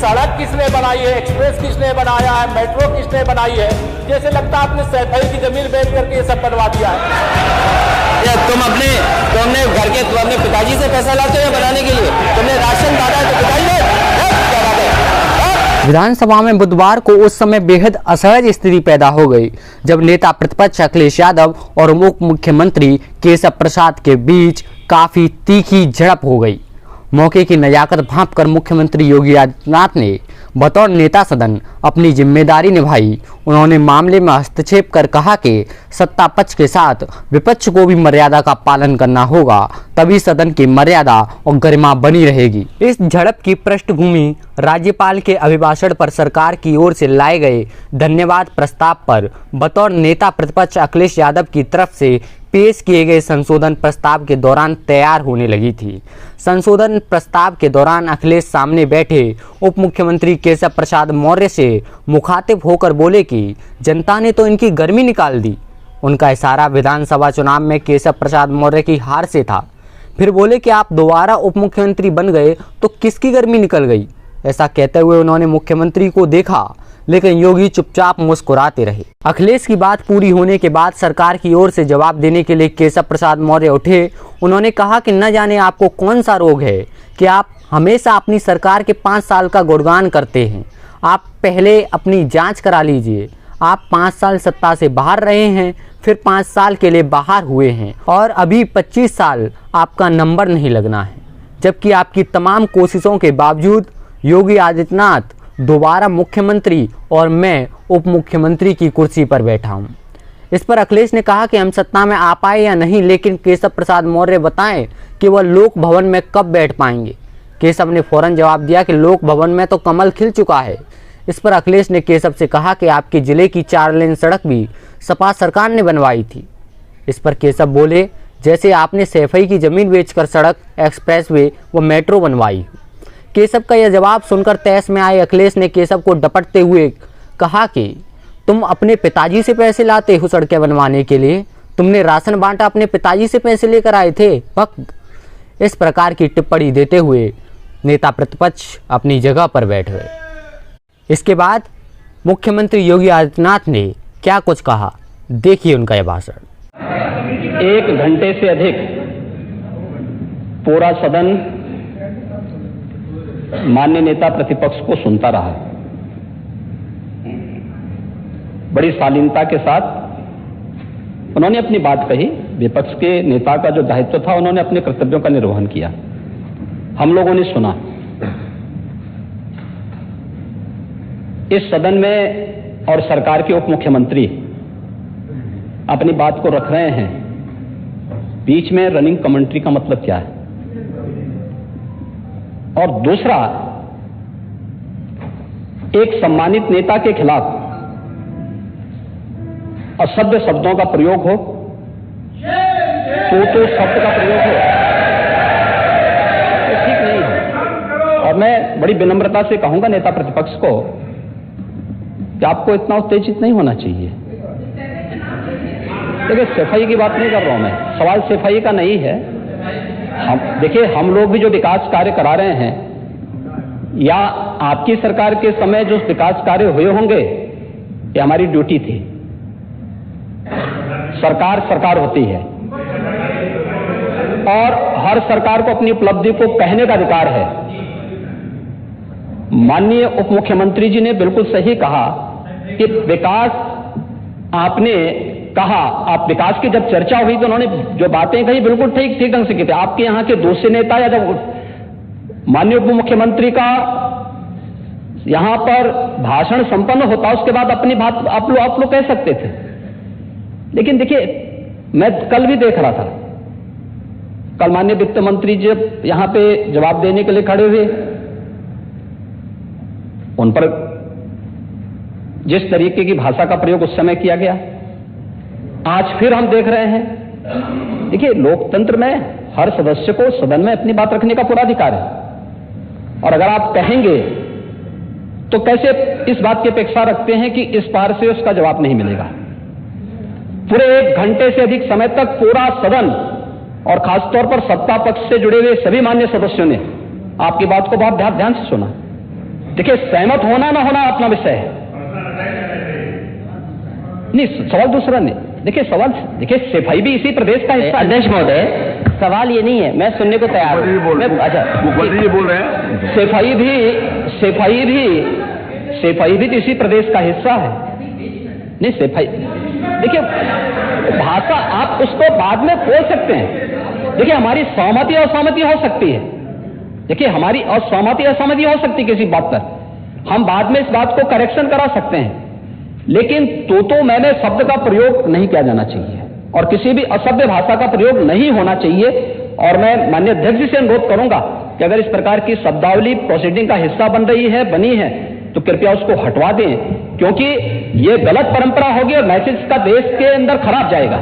सड़क किसने बनाई है, एक्सप्रेस किसने बनाया है, मेट्रो किसने बनाई है, जैसे लगता है आपने सैफई की जमीन बेच करके ये सब बनवा दिया है। तुम अपने पिताजी से पैसा लाते हो या बनाने के लिए? तुमने राशन डाला है तो पिताजी ने क्या बात है? विधानसभा में बुधवार को उस समय बेहद असहज स्थिति पैदा हो गई जब नेता प्रतिपक्ष अखिलेश यादव और उप मुख्यमंत्री केशव प्रसाद के बीच काफी तीखी झड़प हो गई। मौके की नजाकत भांपकर मुख्यमंत्री योगी आदित्यनाथ ने बतौर नेता सदन अपनी जिम्मेदारी निभाई। उन्होंने मामले में हस्तक्षेप कर कहा कि सत्ता पक्ष के साथ विपक्ष को भी मर्यादा का पालन करना होगा, तभी सदन की मर्यादा और गरिमा बनी रहेगी। इस झड़प की पृष्ठभूमि राज्यपाल के अभिभाषण पर सरकार की ओर से लाए गए धन्यवाद प्रस्ताव पर बतौर नेता प्रतिपक्ष अखिलेश यादव की तरफ से पेश किए गए संशोधन प्रस्ताव के दौरान तैयार होने लगी थी। संशोधन प्रस्ताव के दौरान अखिलेश सामने बैठे उप मुख्यमंत्री केशव प्रसाद मौर्य से मुखातिब होकर बोले कि जनता ने तो इनकी गर्मी निकाल दी। उनका इशारा विधानसभा चुनाव में केशव प्रसाद मौर्य की हार से था। फिर बोले कि आप दोबारा उप मुख्यमंत्री बन गए तो किसकी गर्मी निकल गई। ऐसा कहते हुए उन्होंने मुख्यमंत्री को देखा, लेकिन योगी चुपचाप मुस्कुराते रहे। अखिलेश की बात पूरी होने के बाद सरकार की ओर से जवाब देने के लिए केशव प्रसाद मौर्य उठे। उन्होंने कहा कि न जाने आपको कौन सा रोग है कि आप हमेशा अपनी सरकार के 5 साल का गुणगान करते हैं। आप पहले अपनी जांच करा लीजिए। आप 5 साल सत्ता से बाहर रहे हैं, फिर 5 साल के लिए बाहर हुए हैं और अभी 25 साल आपका नंबर नहीं लगना है, जबकि आपकी तमाम कोशिशों के बावजूद योगी आदित्यनाथ दोबारा मुख्यमंत्री और मैं उप मुख्यमंत्री की कुर्सी पर बैठा हूं। इस पर अखिलेश ने कहा कि हम सत्ता में आ पाए या नहीं, लेकिन केशव प्रसाद मौर्य बताएं कि वह लोक भवन में कब बैठ पाएंगे। केशव ने फौरन जवाब दिया कि लोक भवन में तो कमल खिल चुका है। इस पर अखिलेश ने केशव से कहा कि आपके जिले की 4 लेन सड़क भी सपा सरकार ने बनवाई थी। इस पर केशव बोले, जैसे आपने सैफई की जमीन बेचकर सड़क, एक्सप्रेसवे व मेट्रो बनवाई। केशव का यह जवाब सुनकर तैश में आए अखिलेश ने केशव को डपटते हुए कहा कि तुम अपने पिताजी से पैसे लाते हो सड़कें बनवाने के लिए? तुमने राशन बांटा अपने पिताजी से पैसे लेकर आए थे? इस प्रकार की टिप्पणी देते हुए नेता प्रतिपक्ष अपनी जगह पर बैठ गए। इसके बाद मुख्यमंत्री योगी आदित्यनाथ ने क्या कुछ कहा, देखिए उनका यह भाषण। 1 घंटे से अधिक पूरा सदन माननीय नेता प्रतिपक्ष को सुनता रहा। बड़ी शालीनता के साथ उन्होंने अपनी बात कही। विपक्ष के नेता का जो दायित्व था, उन्होंने अपने कर्तव्यों का निर्वहन किया। हम लोगों ने सुना। इस सदन में और सरकार के उप मुख्यमंत्री अपनी बात को रख रहे हैं, बीच में रनिंग कमेंट्री का मतलब क्या है? और दूसरा, एक सम्मानित नेता के खिलाफ असभ्य शब्दों का प्रयोग हो, तो शब्द का प्रयोग हो, तो ठीक नहीं है। और मैं बड़ी विनम्रता से कहूंगा नेता प्रतिपक्ष को कि आपको इतना उत्तेजित नहीं होना चाहिए। देखिए, सफाई की बात नहीं कर रहा हूं मैं, सवाल सफाई का नहीं है। देखिए, हम लोग भी जो विकास कार्य करा रहे हैं या आपकी सरकार के समय जो विकास कार्य हुए होंगे, ये हमारी ड्यूटी थी। सरकार होती है और हर सरकार को अपनी उपलब्धि को कहने का अधिकार है। माननीय उप मुख्यमंत्री जी ने बिल्कुल सही कहा कि विकास, आपने कहा, आप विकास की जब चर्चा हुई तो उन्होंने जो बातें कही बिल्कुल ठीक ढंग से की थी। आपके यहां के दूसरे नेता या जब माननीय उप मुख्यमंत्री का यहां पर भाषण संपन्न होता, उसके बाद अपनी बात आप लोग कह सकते थे। लेकिन देखिए, मैं कल भी देख रहा था, कल माननीय वित्त मंत्री जब यहां पे जवाब देने के लिए खड़े हुए, उन पर जिस तरीके की भाषा का प्रयोग उस समय किया गया, आज फिर हम देख रहे हैं। देखिए, लोकतंत्र में हर सदस्य को सदन में अपनी बात रखने का पूरा अधिकार है, और अगर आप कहेंगे तो कैसे इस बात की अपेक्षा रखते हैं कि इस पार से उसका जवाब नहीं मिलेगा? पूरे 1 घंटे से अधिक समय तक पूरा सदन और खासतौर पर सत्ता पक्ष से जुड़े हुए सभी मान्य सदस्यों ने आपकी बात को बहुत ध्यान से सुना। देखिए, सहमत होना ना होना अपना विषय है। नहीं, सवाल दूसरा नहीं। देखिए, सफाई भी इसी प्रदेश का हिस्सा। अध्यक्ष महोदय, सवाल ये नहीं है, मैं सुनने को तैयार हूं। अच्छा, मुखर्जी बोल रहे हैं। सफाई भी तो इसी प्रदेश का हिस्सा है। नहीं, सफाई, देखिए, भाषा आप उसको बाद में बोल सकते हैं। देखिए, हमारी सहमति असहमति हो सकती है। देखिए, हमारी असहमति असहमति हो सकती है किसी बात पर, हम बाद में इस बात को करेक्शन करा सकते हैं, लेकिन तो मैंने शब्द का प्रयोग नहीं किया जाना चाहिए और किसी भी असभ्य भाषा का प्रयोग नहीं होना चाहिए। और मैं माननीय अध्यक्ष जी से अनुरोध करूंगा कि अगर इस प्रकार की शब्दावली प्रोसीडिंग का हिस्सा बनी है तो कृपया उसको हटवा दें, क्योंकि ये गलत परंपरा होगी और मैसेज का देश के अंदर खराब जाएगा।